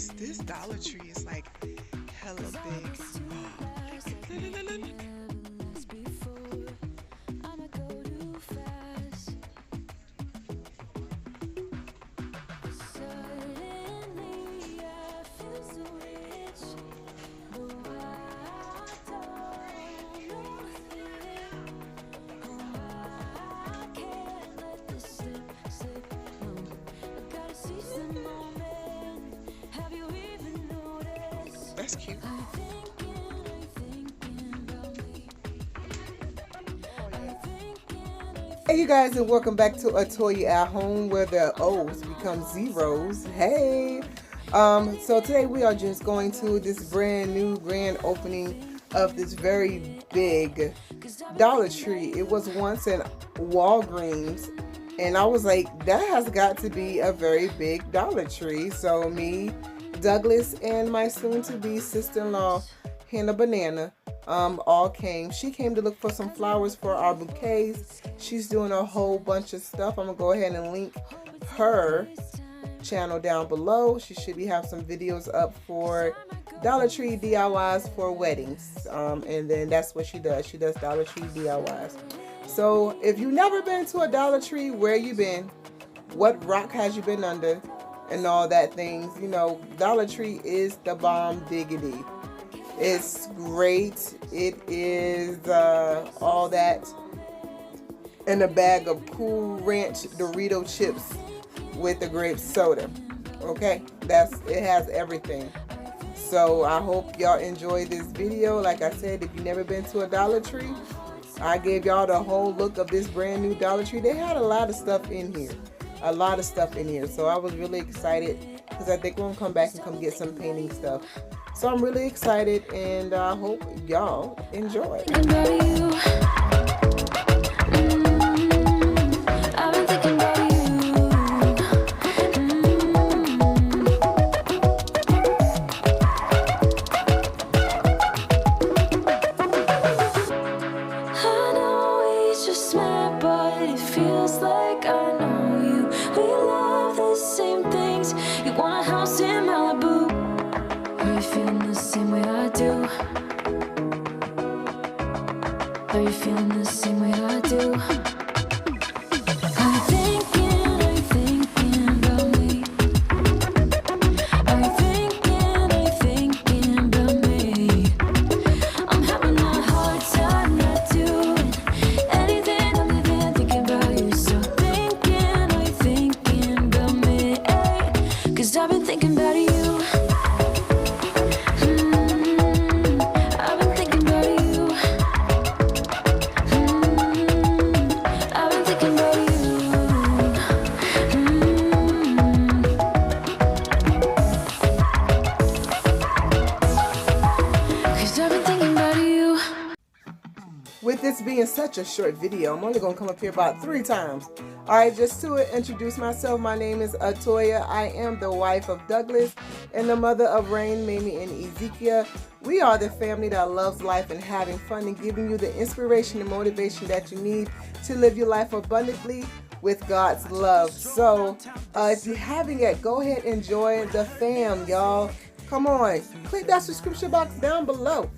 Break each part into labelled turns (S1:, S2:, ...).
S1: This Dollar Tree is like hella big. That's cute.
S2: Hey you guys, and welcome back to Atoya at Home, where the O's become zeros. Hey! So today we are just going to this brand new grand opening of this very big Dollar Tree. It was once in Walgreens, and I was like, that has got to be a very big Dollar Tree. So me, Douglas, and my soon-to-be sister-in-law, Hannah Banana, all came. She came to look for some flowers for our bouquets. She's doing a whole bunch of stuff. I'm gonna go ahead and link her channel down below. She should have some videos up for Dollar Tree DIYs for weddings, and then that's what she does. She does Dollar Tree DIYs. So if you've never been to a Dollar Tree, where you been? What rock has you been under? And all that things, you know, Dollar Tree is the bomb diggity. It's great. It is all that in a bag of Cool Ranch Dorito chips with a grape soda. Okay, it has everything. So I hope y'all enjoy this video. Like I said, if you've never been to a Dollar Tree, I gave y'all the whole look of this brand new Dollar Tree. They had a lot of stuff in here. A lot of stuff in here. So I was really excited because I think we're going to come back and come get some painting stuff. So I'm really excited, and I hope y'all enjoy.
S3: Are you feeling the same way I do? I'm thinking about me. I'm thinking about me. I'm having a hard time not doing anything other than thinking about you. So thinking about me. 'Cause I've been thinking about you.
S2: With this being such a short video, I'm only going to come up here about 3 times. Alright, just to introduce myself, my name is Atoya. I am the wife of Douglas and the mother of Rayne, Mamie, and Ezekia. We are the family that loves life and having fun and giving you the inspiration and motivation that you need to live your life abundantly with God's love. So, if you haven't yet, go ahead and join the fam, y'all. Come on, click that subscription box down below.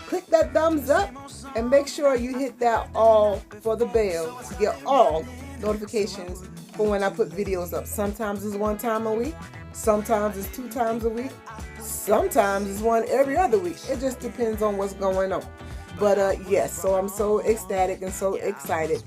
S2: Click that thumbs up and make sure you hit that all for the bell to get all notifications for when I put videos up. Sometimes it's 1 time a week, sometimes it's 2 times a week, sometimes it's 1 every other week. It just depends on what's going on. But yes, so I'm so ecstatic and so excited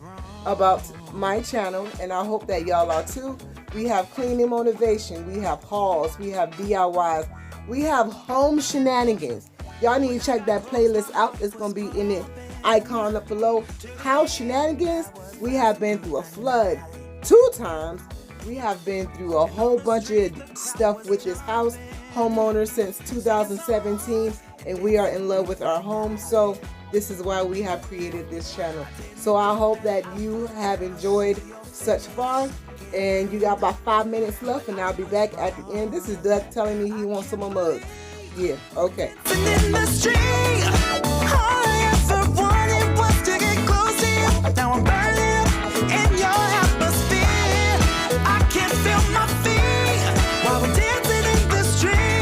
S2: about my channel, and I hope that y'all are too. We have cleaning motivation, we have hauls, we have DIYs, we have home shenanigans. Y'all need to check that playlist out. It's going to be in the icon up below. House shenanigans. We have been through a flood 2 times. We have been through a whole bunch of stuff with this house. Homeowner since 2017. And we are in love with our home. So this is why we have created this channel. So I hope that you have enjoyed such far. And you got about 5 minutes left. And I'll be back at the end. This is Doug telling me he wants some more mugs. Yeah, okay.
S3: In the street, all I ever wanted was to get close to you. Now I'm burning up in your atmosphere. I can feel my feet while we're dancing in the street.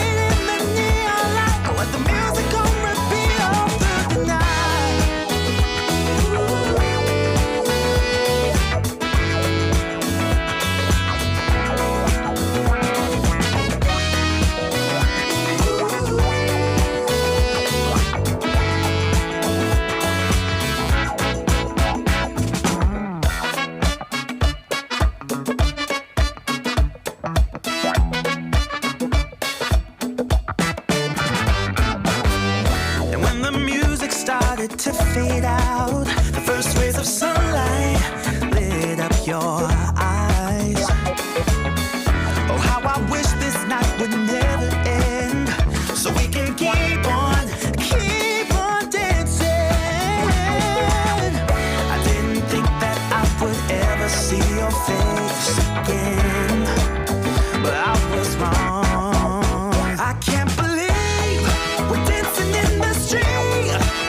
S4: started to fade out. The first rays of sunlight lit up your eyes. Oh, how I wish this night would never end, so we can keep on dancing. I didn't think that I would ever see your face again, but I was wrong. I can't believe we're dancing in the street.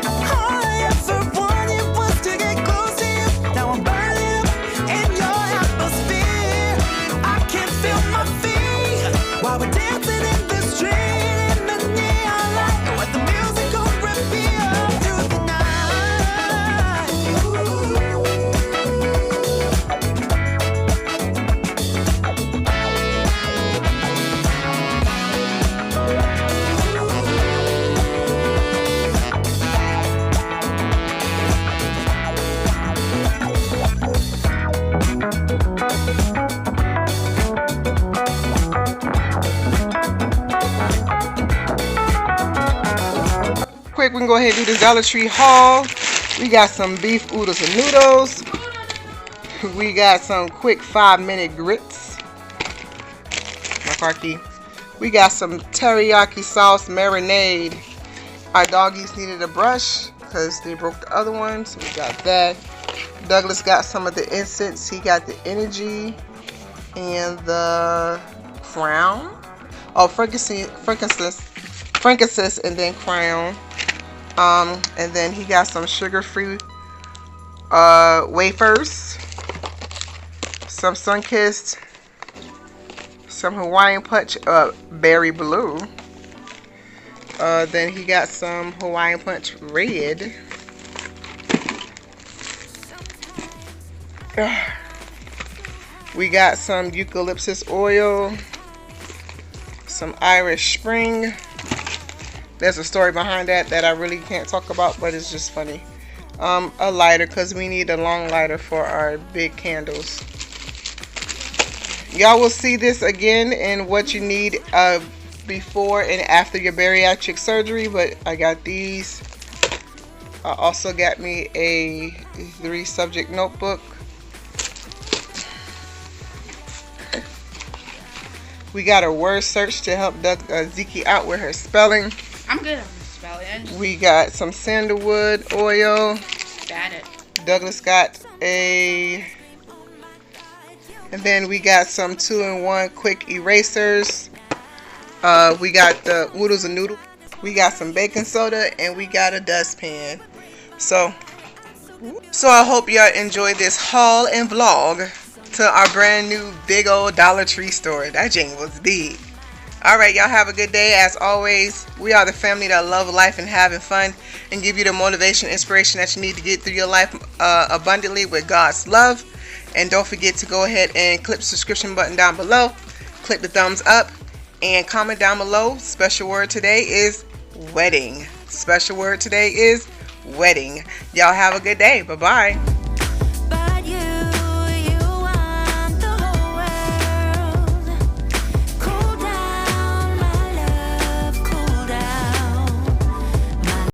S4: All I ever wanted was to get close to you. Now I'm burning up in your atmosphere. I can't feel my feet while we're dancing in the street, in the neon light. Let the music go reveal through the night.
S2: Quick, we can go ahead and do this Dollar Tree haul. We got some beef oodles and noodles. We got some quick 5-minute grits. My car key. We got some teriyaki sauce marinade. Our doggies needed a brush because they broke the other one, so we got that. Douglas got some of the incense. He got the energy and the crown. Oh, frankincense and then crown. And then he got some sugar-free wafers, some sun-kissed, some Hawaiian Punch berry blue. Then he got some Hawaiian Punch red. We got some eucalyptus oil, some Irish Spring. There's a story behind that I really can't talk about, but it's just funny. A lighter, because we need a long lighter for our big candles. Y'all will see this again in what you need before and after your bariatric surgery, but I got these. I also got me a 3-subject notebook. We got a word search to help Ezekia out with her spelling.
S5: I'm good on spelling.
S2: We got some sandalwood oil.
S5: Got it.
S2: Douglas got and then we got some 2-in-1 quick erasers. We got the oodles and noodles. We got some baking soda and we got a dustpan. So I hope y'all enjoyed this haul and vlog to our brand new big old Dollar Tree store. That jingle was big. Alright, y'all have a good day. As always, we are the family that love life and having fun and give you the motivation, inspiration that you need to get through your life abundantly with God's love. And don't forget to go ahead and click the subscription button down below. Click the thumbs up and comment down below. Special word today is wedding. Special word today is wedding. Y'all have a good day. Bye-bye.